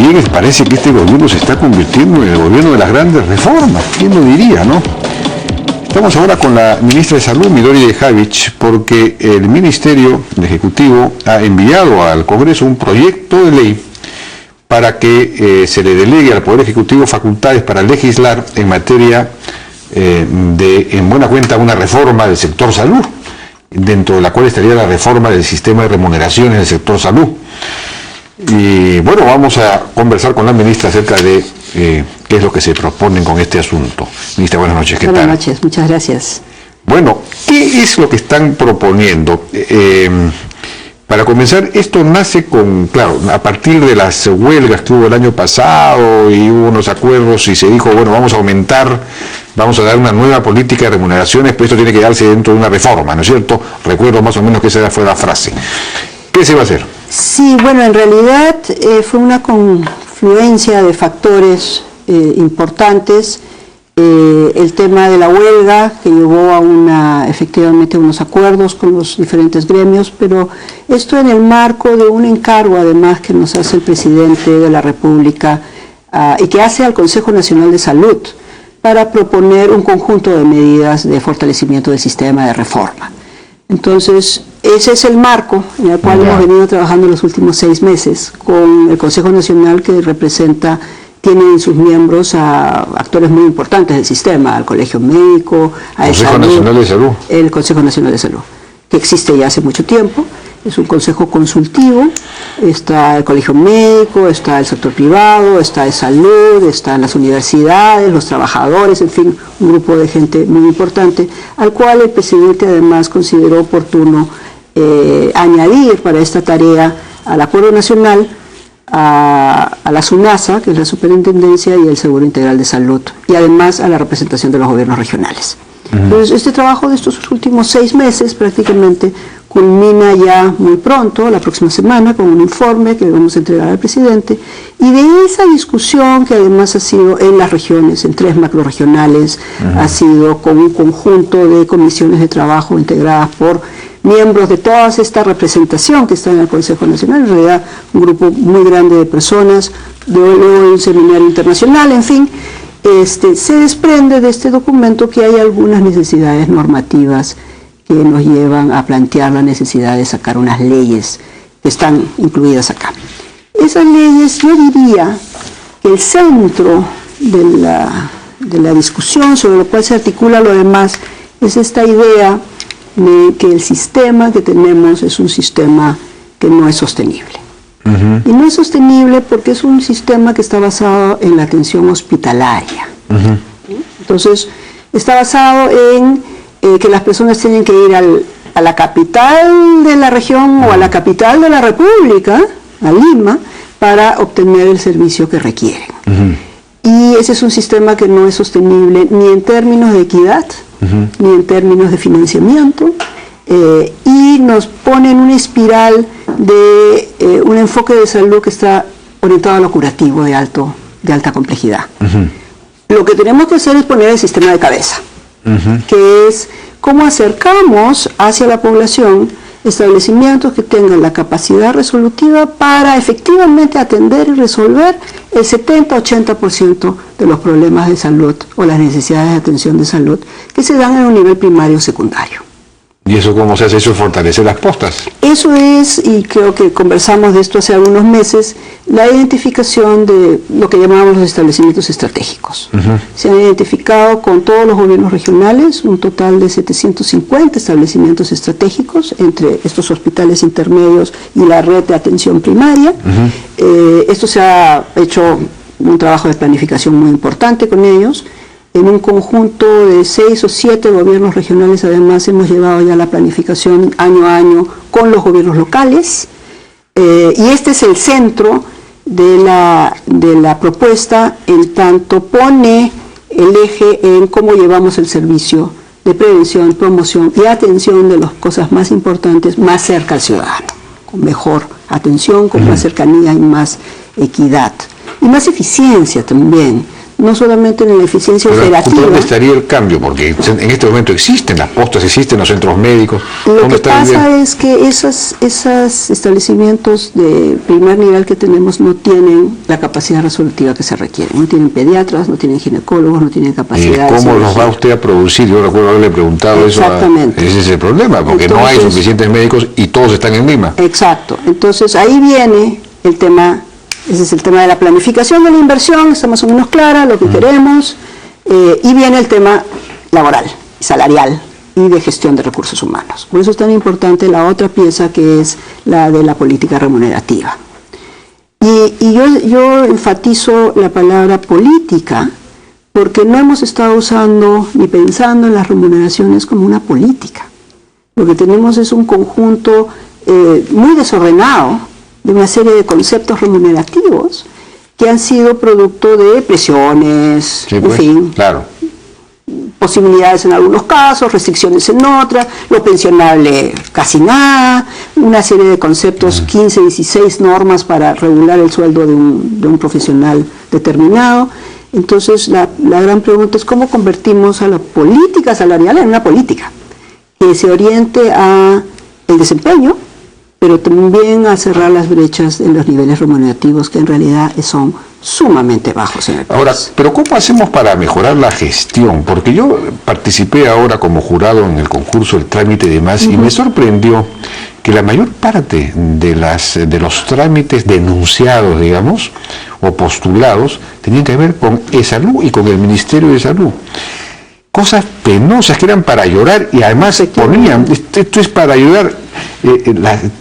bien parece que este gobierno se está convirtiendo en el gobierno de las grandes reformas. ¿Quién lo diría, no? Estamos ahora con la ministra de Salud, Midori Dejavich, porque el Ministerio Ejecutivo ha enviado al Congreso un proyecto de ley para que se le delegue al Poder Ejecutivo facultades para legislar en materia en buena cuenta, una reforma del sector salud, dentro de la cual estaría la reforma del sistema de remuneraciones del sector salud. Y bueno, vamos a conversar con la ministra acerca de qué es lo que se proponen con este asunto. Ministra, buenas noches, ¿qué tal? Buenas noches, muchas gracias. Bueno, ¿qué es lo que están proponiendo? Para comenzar, esto nace claro, a partir de las huelgas que hubo el año pasado y hubo unos acuerdos y se dijo, bueno, vamos a dar una nueva política de remuneraciones, pero esto tiene que darse dentro de una reforma, ¿no es cierto? Recuerdo más o menos que esa fue la frase. ¿Qué se va a hacer? Sí, bueno, en realidad fue una confluencia de factores importantes. El tema de la huelga, que llevó a efectivamente unos acuerdos con los diferentes gremios, pero esto en el marco de un encargo además que nos hace el presidente de la República y que hace al Consejo Nacional de Salud para proponer un conjunto de medidas de fortalecimiento del sistema de reforma. Entonces, ese es el marco en el cual hemos venido trabajando los últimos 6 meses con el Consejo Nacional, que tiene en sus miembros a actores muy importantes del sistema, al Colegio Médico, a Consejo Nacional de Salud. El Consejo Nacional de Salud, que existe ya hace mucho tiempo. Es un consejo consultivo, está el Colegio Médico, está el sector privado, está de salud, están las universidades, los trabajadores, en fin, un grupo de gente muy importante, al cual el presidente además consideró oportuno añadir para esta tarea al Acuerdo Nacional a la SUNASA, que es la Superintendencia, y el Seguro Integral de Salud, y además a la representación de los gobiernos regionales. Entonces, este trabajo de estos últimos 6 meses prácticamente culmina ya muy pronto, la próxima semana, con un informe que vamos a entregar al presidente, y de esa discusión, que además ha sido en las regiones, en 3 macrorregionales, ha sido con un conjunto de comisiones de trabajo integradas por miembros de toda esta representación que está en el Consejo Nacional, en realidad un grupo muy grande de personas, luego un seminario internacional, en fin. Se desprende de este documento que hay algunas necesidades normativas que nos llevan a plantear la necesidad de sacar unas leyes que están incluidas acá. Esas leyes, yo diría que el centro de la discusión sobre lo cual se articula lo demás es esta idea de que el sistema que tenemos es un sistema que no es sostenible. Y no es sostenible porque es un sistema que está basado en la atención hospitalaria. Entonces, está basado en que las personas tienen que ir a la capital de la región o a la capital de la República, a Lima, para obtener el servicio que requieren. Y ese es un sistema que no es sostenible ni en términos de equidad, ni en términos de financiamiento, y nos pone en una espiral de un enfoque de salud que está orientado a lo curativo de alta complejidad. Lo que tenemos que hacer es poner el sistema de cabeza, que es cómo acercamos hacia la población establecimientos que tengan la capacidad resolutiva para efectivamente atender y resolver el 70-80% de los problemas de salud o las necesidades de atención de salud que se dan en un nivel primario o secundario. ¿Y eso cómo se hace? Eso es fortalecer las postas. Eso es, y creo que conversamos de esto hace algunos meses, la identificación de lo que llamamos los establecimientos estratégicos. Se han identificado con todos los gobiernos regionales un total de 750 establecimientos estratégicos entre estos hospitales intermedios y la red de atención primaria. Esto se ha hecho un trabajo de planificación muy importante con ellos. En un conjunto de 6 o 7 gobiernos regionales, además, hemos llevado ya la planificación año a año con los gobiernos locales. Y este es el centro de la propuesta, en tanto pone el eje en cómo llevamos el servicio de prevención, promoción y atención de las cosas más importantes más cerca al ciudadano, con mejor atención, con más cercanía y más equidad. Y más eficiencia también. no solamente en la eficiencia Pero operativa. ¿dónde estaría el cambio? Porque en este momento existen las postas, existen los centros médicos. Lo que pasa es que esos establecimientos de primer nivel que tenemos no tienen la capacidad resolutiva que se requiere. No tienen pediatras, no tienen ginecólogos, no tienen capacidad. ¿Cómo los va usted a producir? Yo recuerdo haberle preguntado eso. Exactamente. Ese es el problema, porque no hay suficientes médicos y todos están en Lima. Exacto. Entonces ahí viene el tema. Ese es el tema de la planificación de la inversión, está más o menos clara, lo que queremos, y viene el tema laboral, salarial y de gestión de recursos humanos. Por eso es tan importante la otra pieza que es la de la política remunerativa. Y yo enfatizo la palabra política porque no hemos estado usando ni pensando en las remuneraciones como una política. Lo que tenemos es un conjunto muy desordenado de una serie de conceptos remunerativos que han sido producto de presiones, sí, pues, en fin, claro, posibilidades en algunos casos, restricciones en otras, lo pensionable casi nada, una serie de conceptos, 15, 16 normas para regular el sueldo de un profesional determinado. Entonces la gran pregunta es cómo convertimos a la política salarial en una política que se oriente a el desempeño, pero también a cerrar las brechas en los niveles remunerativos que en realidad son sumamente bajos en el país. Ahora, pero ¿cómo hacemos para mejorar la gestión? Porque yo participé ahora como jurado en el concurso, el trámite y demás, y me sorprendió que la mayor parte de los trámites denunciados, digamos, o postulados, tenían que ver con ESalud y con el Ministerio de Salud. Cosas penosas que eran para llorar y además se ponían, esto es para ayudar,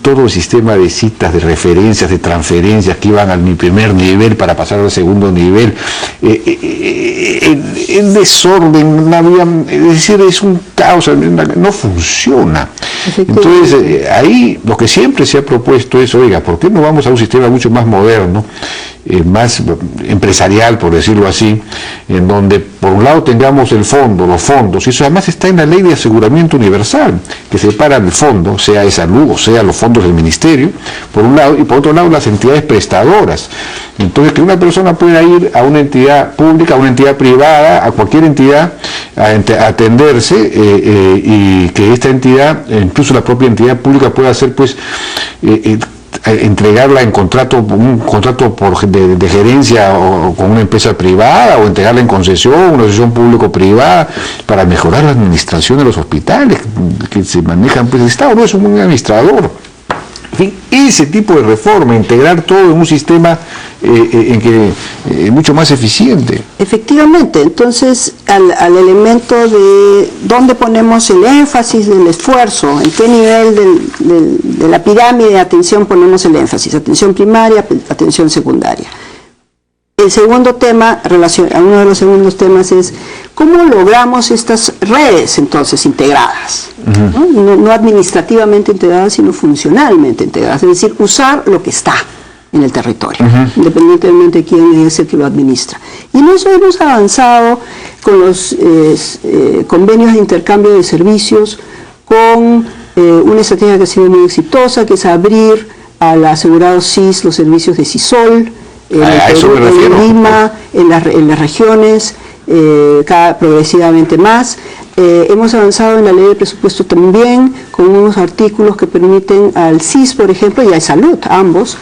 todo el sistema de citas, de referencias, de transferencias que iban al primer nivel para pasar al segundo nivel, el desorden, es decir, es un caos, no funciona. Entonces, ahí lo que siempre se ha propuesto es, oiga, ¿por qué no vamos a un sistema mucho más moderno, más empresarial, por decirlo así, en donde por un lado tengamos el fondo, los fondos, y eso además está en la ley de aseguramiento universal, que separa el fondo, sea ESalud o sea los fondos del ministerio, por un lado, y por otro lado las entidades prestadoras. Entonces que una persona pueda ir a una entidad pública, a una entidad privada, a cualquier entidad, a atenderse, y que esta entidad, incluso la propia entidad pública, pueda hacer pues entregarla en un contrato de gerencia o con una empresa privada, o entregarla en concesión, una asociación público-privada, para mejorar la administración de los hospitales que se manejan, pues el Estado no es un buen administrador. En fin, ese tipo de reforma, integrar todo en un sistema mucho más eficiente. Efectivamente, entonces al elemento de dónde ponemos el énfasis del esfuerzo, en qué nivel de la pirámide de atención ponemos el énfasis, atención primaria, atención secundaria. El segundo tema, uno de los segundos temas es cómo logramos estas redes entonces integradas, no administrativamente integradas, sino funcionalmente integradas, es decir, usar lo que está en el territorio, independientemente de quién es el que lo administra. Y en eso hemos avanzado con los convenios de intercambio de servicios, con una estrategia que ha sido muy exitosa, que es abrir al asegurado SIS los servicios de CISOL, en Lima, en las regiones, progresivamente más. Hemos avanzado en la ley de presupuesto también, con unos artículos que permiten al SIS, por ejemplo, y a ESalud, ambos,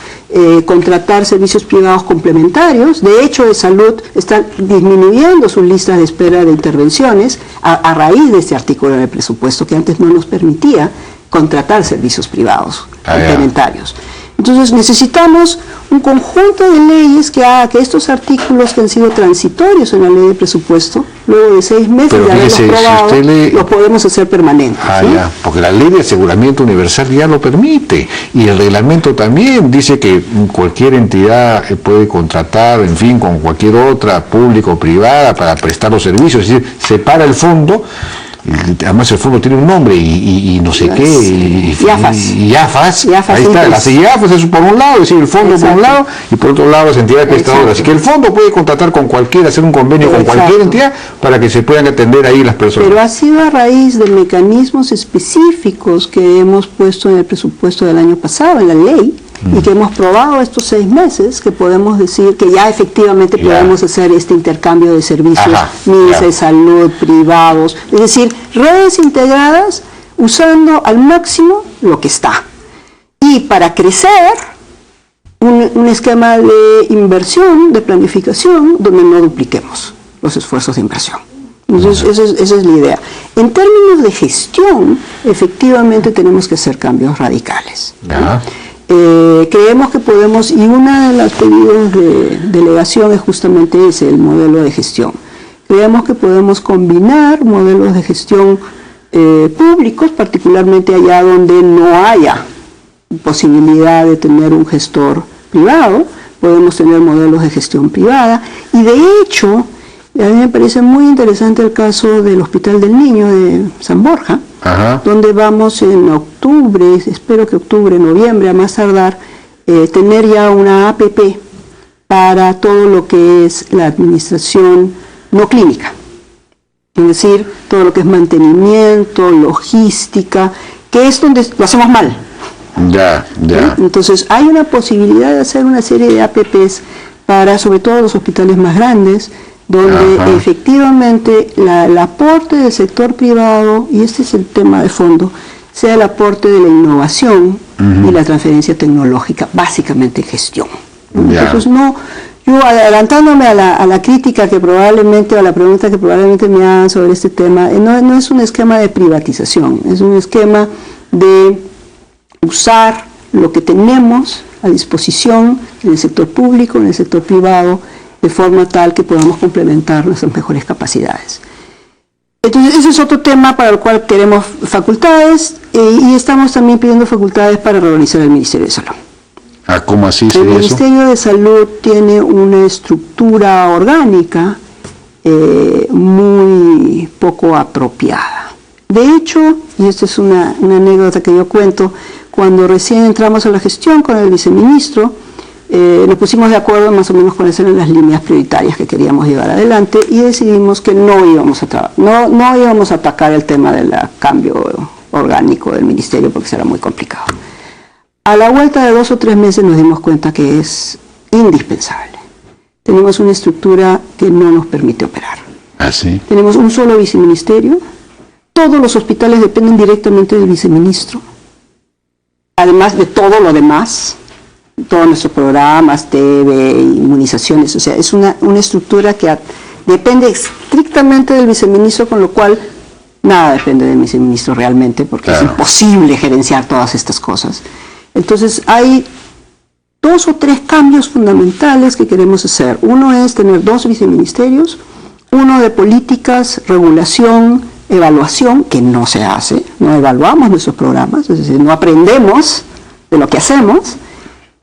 contratar servicios privados complementarios. De hecho, ESalud está disminuyendo sus listas de espera de intervenciones a raíz de este artículo de presupuesto que antes no nos permitía contratar servicios privados complementarios. Entonces necesitamos un conjunto de leyes que haga que estos artículos que han sido transitorios en la ley de presupuesto, luego de 6 meses de haberlos probado, lo podemos hacer permanente. ¿Sí? Ya, porque la ley de aseguramiento universal ya lo permite, y el reglamento también dice que cualquier entidad puede contratar, en fin, con cualquier otra, pública o privada, para prestar los servicios, es decir, separa el fondo. Además el fondo tiene un nombre y no sé qué, y IAFAS, ahí está, las IAFAS es por un lado, es decir, el fondo por un lado, y por otro lado las entidades prestadoras. Así que el fondo puede contratar con cualquiera, hacer un convenio con cualquier entidad para que se puedan atender ahí las personas. Pero ha sido a raíz de mecanismos específicos que hemos puesto en el presupuesto del año pasado, en la ley, y que hemos probado estos 6 meses, que podemos decir que ya efectivamente podemos hacer este intercambio de servicios, ministerios de salud, privados, es decir, redes integradas usando al máximo lo que está. Y para crecer, un esquema de inversión, de planificación, donde no dupliquemos los esfuerzos de inversión. Entonces, esa es la idea. En términos de gestión, efectivamente tenemos que hacer cambios radicales. Creemos que podemos, y uno de los pedidos de delegación es justamente ese, el modelo de gestión. Creemos que podemos combinar modelos de gestión públicos, particularmente allá donde no haya posibilidad de tener un gestor privado, podemos tener modelos de gestión privada, y de hecho, a mí me parece muy interesante el caso del Hospital del Niño de San Borja, donde vamos en octubre, espero que octubre, noviembre, a más tardar, tener ya una APP para todo lo que es la administración no clínica, es decir, todo lo que es mantenimiento, logística, que es donde lo hacemos mal. Entonces hay una posibilidad de hacer una serie de APPs para sobre todo los hospitales más grandes, donde efectivamente el aporte del sector privado, y este es el tema de fondo, sea el aporte de la innovación y la transferencia tecnológica, básicamente gestión. Entonces yo adelantándome a la crítica que probablemente, o a la pregunta que probablemente me hagan sobre este tema, no es un esquema de privatización, es un esquema de usar lo que tenemos a disposición en el sector público, en el sector privado, de forma tal que podamos complementar nuestras mejores capacidades. Entonces, ese es otro tema para el cual queremos facultades, y estamos también pidiendo facultades para reorganizar el Ministerio de Salud. ¿Cómo así sería eso? El Ministerio de Salud tiene una estructura orgánica muy poco apropiada. De hecho, y esta es una anécdota que yo cuento, cuando recién entramos a la gestión con el viceministro, nos pusimos de acuerdo más o menos cuáles eran las líneas prioritarias que queríamos llevar adelante, y decidimos que no íbamos a atacar el tema del cambio orgánico del ministerio, porque será muy complicado. A la vuelta de 2 o 3 meses nos dimos cuenta que es indispensable. Tenemos una estructura que no nos permite operar. Tenemos un solo viceministerio, todos los hospitales dependen directamente del viceministro, además de todo lo demás, todos nuestros programas, TV, inmunizaciones, o sea, es una estructura que depende estrictamente del viceministro, con lo cual nada depende del viceministro realmente, porque es imposible gerenciar todas estas cosas. Entonces hay 2 o 3 cambios fundamentales que queremos hacer. Uno es tener 2 viceministerios, uno de políticas, regulación, evaluación, que no se hace, no evaluamos nuestros programas, es decir, no aprendemos de lo que hacemos,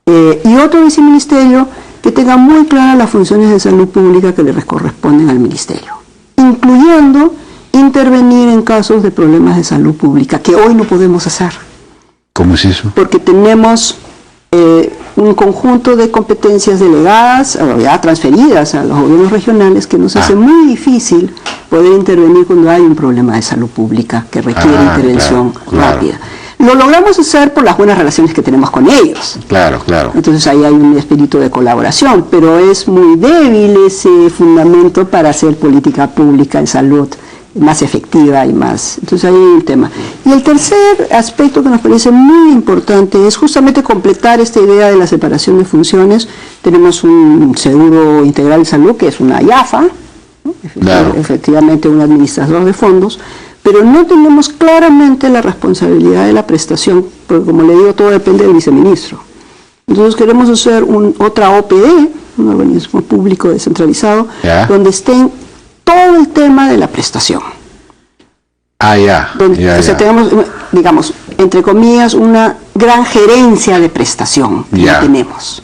y otro viceministerio que tenga muy claras las funciones de salud pública que le corresponden al ministerio, incluyendo intervenir en casos de problemas de salud pública, que hoy no podemos hacer. ¿Cómo es eso? Porque tenemos un conjunto de competencias delegadas o ya transferidas a los gobiernos regionales que nos hace muy difícil poder intervenir cuando hay un problema de salud pública que requiere intervención rápida. Lo logramos hacer por las buenas relaciones que tenemos con ellos. Entonces ahí hay un espíritu de colaboración, pero es muy débil ese fundamento para hacer política pública en salud más efectiva y más. Entonces ahí hay un tema. Y el tercer aspecto que nos parece muy importante es justamente completar esta idea de la separación de funciones. Tenemos un seguro integral de salud, que es una IAFA, ¿no? Efectivamente un administrador de fondos, pero no tenemos claramente la responsabilidad de la prestación, porque como le digo, todo depende del viceministro. Entonces queremos hacer otra OPD, un organismo público descentralizado, donde estén todo el tema de la prestación. O sea, tenemos, digamos, entre comillas, una gran gerencia de prestación que no tenemos.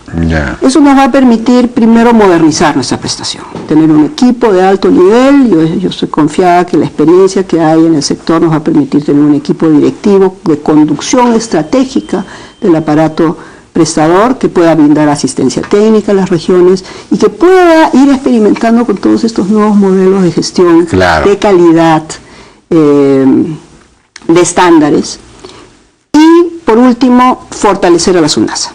Eso nos va a permitir primero modernizar nuestra prestación, tener un equipo de alto nivel. Yo estoy confiada que la experiencia que hay en el sector nos va a permitir tener un equipo directivo de conducción estratégica del aparato prestador, que pueda brindar asistencia técnica a las regiones y que pueda ir experimentando con todos estos nuevos modelos de gestión, de calidad, de estándares. Y por último, fortalecer a la SUNASA.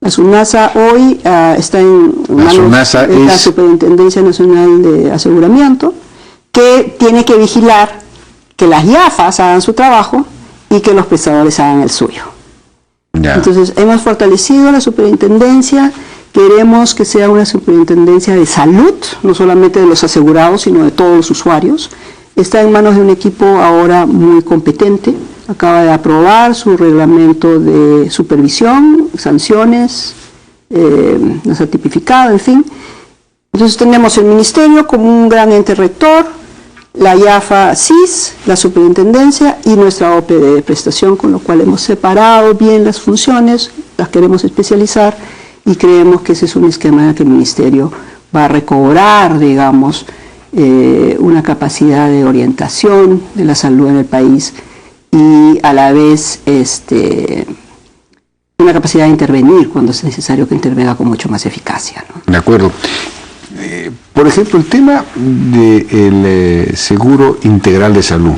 La SUNASA hoy está en manos de la Superintendencia Nacional de Aseguramiento, que tiene que vigilar que las IAFAs hagan su trabajo y que los prestadores hagan el suyo. Ya. Entonces, hemos fortalecido la superintendencia, queremos que sea una superintendencia de salud, no solamente de los asegurados, sino de todos los usuarios. Está en manos de un equipo ahora muy competente, acaba de aprobar su reglamento de supervisión, sanciones, no está tipificado, en fin. Entonces tenemos el ministerio como un gran ente rector, la IAFA CIS, la superintendencia y nuestra OPD de prestación, con lo cual hemos separado bien las funciones, las queremos especializar y creemos que ese es un esquema en el que el ministerio va a recobrar, digamos, una capacidad de orientación de la salud en el país y a la vez una capacidad de intervenir cuando es necesario que intervenga con mucho más eficacia, ¿no? De acuerdo. Por ejemplo, el tema del seguro integral de salud.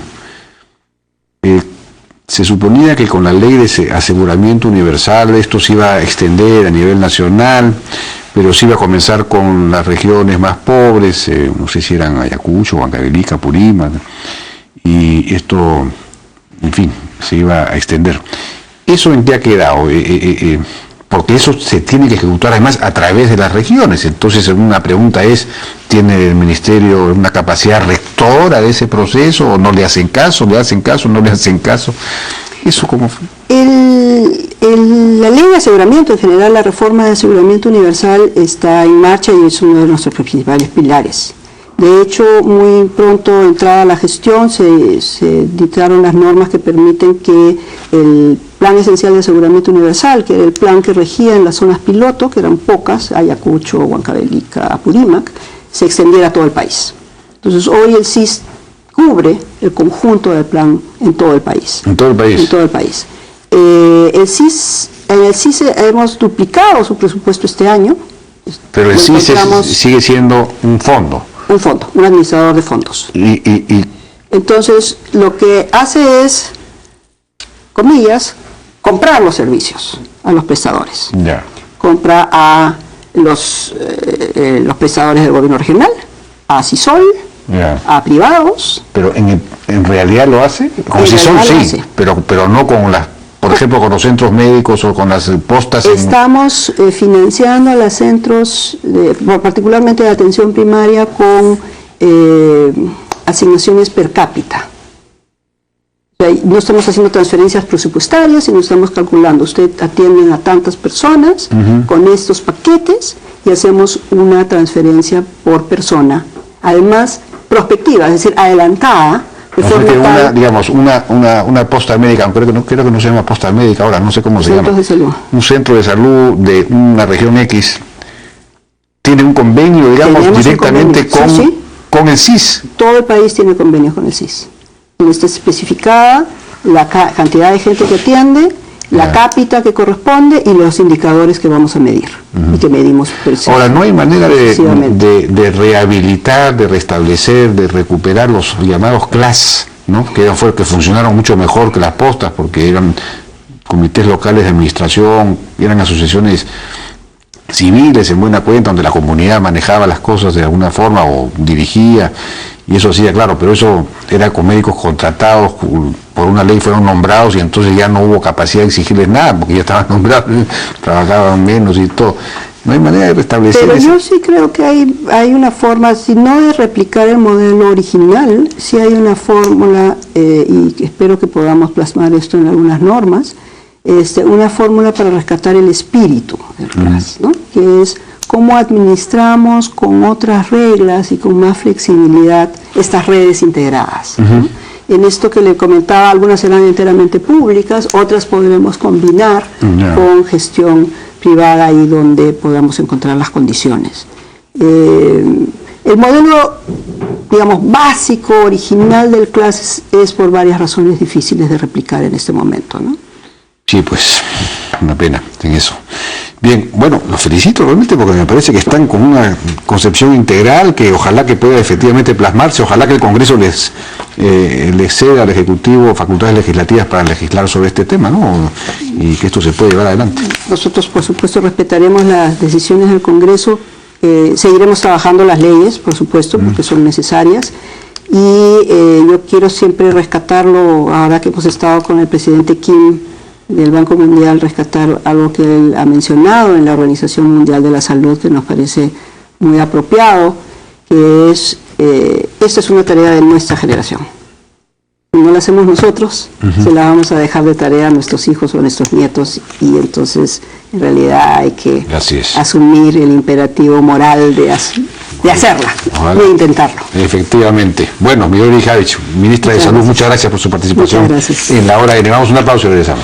Se suponía que con la ley de aseguramiento universal esto se iba a extender a nivel nacional, pero se iba a comenzar con las regiones más pobres, no sé si eran Ayacucho, Huancavelica, Purímac, y esto, en fin, se iba a extender. ¿Eso en qué ha quedado? Porque eso se tiene que ejecutar además a través de las regiones. Entonces una pregunta es, ¿tiene el ministerio una capacidad rectora de ese proceso o no le hacen caso, no le hacen caso? ¿Eso cómo fue? La ley de aseguramiento, en general la reforma de aseguramiento universal está en marcha y es uno de nuestros principales pilares. De hecho, muy pronto entrada la gestión, se dictaron las normas que permiten que el Plan Esencial de Aseguramiento Universal, que era el plan que regía en las zonas piloto, que eran pocas, Ayacucho, Huancavelica, Apurímac, se extendiera a todo el país. Entonces, hoy el CIS cubre el conjunto del plan en todo el país. ¿En todo el país? En todo el país. En el CIS hemos duplicado su presupuesto este año. Pero el CIS sigue siendo un fondo. Un fondo, un administrador de fondos. Entonces, lo que hace es, comillas, comprar los servicios a los prestadores. Ya. Compra a los prestadores del gobierno regional, a CISOL, a privados. Pero en realidad lo hace, con CISOL sí, pero no con las, por ejemplo, con los centros médicos o con las postas. Estamos financiando a los centros, particularmente de atención primaria, con asignaciones per cápita. O sea, no estamos haciendo transferencias presupuestarias, sino estamos calculando, usted atiende a tantas personas con estos paquetes y hacemos una transferencia por persona. Además, prospectiva, es decir, adelantada. Una posta médica, creo que no se llama posta médica ahora, no sé cómo se llama. De salud. Un centro de salud de una región X tiene un convenio, digamos, directamente con el CIS. Todo el país tiene convenios con el CIS. Donde está especificada la cantidad de gente que atiende, la cápita que corresponde y los indicadores que vamos a medir y que medimos. Ahora, ¿no hay manera de rehabilitar, de restablecer, de recuperar los llamados CLAS, ¿no? que funcionaron mucho mejor que las postas porque eran comités locales de administración, eran asociaciones civiles en buena cuenta, donde la comunidad manejaba las cosas de alguna forma o dirigía, y eso hacía, claro, pero eso era con médicos contratados, por una ley fueron nombrados y entonces ya no hubo capacidad de exigirles nada, porque ya estaban nombrados, trabajaban menos y todo. No hay manera de restablecer eso. Pero yo sí creo que hay una forma, si no de replicar el modelo original, sí hay una fórmula, y espero que podamos plasmar esto en algunas normas, una fórmula para rescatar el espíritu del CLAS, ¿no? Que es cómo administramos con otras reglas y con más flexibilidad estas redes integradas, ¿no? En esto que le comentaba, algunas serán enteramente públicas, otras podremos combinar con gestión privada ahí donde podamos encontrar las condiciones. El modelo, digamos, básico, original del CLAS es por varias razones difíciles de replicar en este momento, ¿no? Sí, pues, una pena en eso. Bien, bueno, los felicito realmente porque me parece que están con una concepción integral que ojalá que pueda efectivamente plasmarse, ojalá que el Congreso les ceda al Ejecutivo facultades legislativas para legislar sobre este tema, ¿no? Y que esto se pueda llevar adelante. Nosotros, por supuesto, respetaremos las decisiones del Congreso, seguiremos trabajando las leyes, por supuesto, porque son necesarias, y yo quiero siempre rescatarlo, ahora que hemos estado con el presidente Kim del Banco Mundial, rescatar algo que él ha mencionado en la Organización Mundial de la Salud, que nos parece muy apropiado, que es, esta es una tarea de nuestra generación. Si no la hacemos nosotros, se la vamos a dejar de tarea a nuestros hijos o a nuestros nietos, y entonces en realidad hay que asumir el imperativo moral de hacerla, de intentarlo. Efectivamente. Bueno, Midori Javich, ministra de Salud, muchas gracias por su participación en La Hora N. Vamos a un aplauso y regresamos.